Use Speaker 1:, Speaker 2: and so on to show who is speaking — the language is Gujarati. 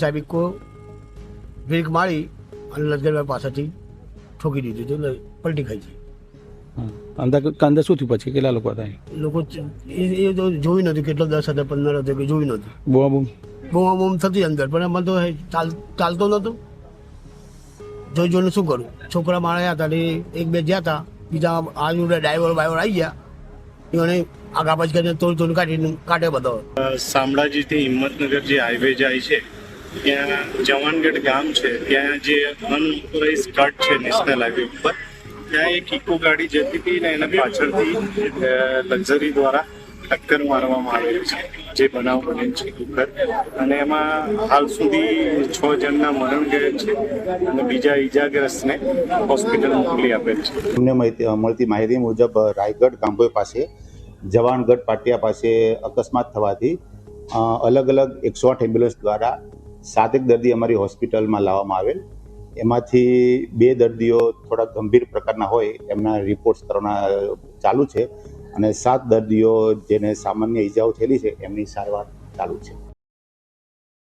Speaker 1: સાહેબ ઇકો બ્રેક મારી અને લશ્કરભાઈ પાસેથી ઠોકી દીધું તો પલટી ખાઈ છે.
Speaker 2: અંદર શું થયું પછી? કેટલા લોકો હતા?
Speaker 1: લોકો એ તો જોયું નહોતું, કેટલો 10 હતા 15 હતા કે જોયું નહોતું.
Speaker 2: બોમ
Speaker 1: બૂમ થતી અંદર, પણ એમાં તો ચાલતો નહોતો. જોઈને શું કરું? છોકરા માણ્યા હતા ને એક બે જ્યાં હતા, બીજા આજુ ડ્રાઈવર આવી ગયા, એને આગા પાછ કરીને તોડ કાઢે બધો.
Speaker 3: શામળાજીથી હિંમતનગર જે હાઈવે જાય છે ત્યાં જવાનગઢ ગામ છે, ત્યાં જે અનઓથોરાઇઝ કટ છે નેશનલ હાઈવે ઉપર, ત્યાં એક ઇકો ગાડી જતી હતી ને એના પાછળથી લક્ઝરી દ્વારા ટક્કર મારવામાં આવેલી છે, જે બનાવ બનેલ છે દુઃખદ. અને એમાં હાલ સુધી 6 જણના મરણ ગયેલ છે અને બીજા ઈજાગ્રસ્તને હોસ્પિટલ મોકલી આપેલ છે.
Speaker 4: અમને મળતી માહિતી મુજબ રાયગઢ ગાંભોઈ પાસે જવાનગઢ પાટિયા પાસે અકસ્માત થવાથી અલગ અલગ 108 એમ્બ્યુલન્સ દ્વારા 7 દર્દી અમારી હોસ્પિટલમાં લાવવામાં આવેલ. એમાંથી 2 દર્દીઓ થોડા ગંભીર પ્રકારના હોય, એમના રિપોર્ટ્સ કરવાના ચાલુ છે અને 7 દર્દીઓ જેને સામાન્ય ઈજાઓ થયેલી છે એમની સારવાર ચાલુ છે.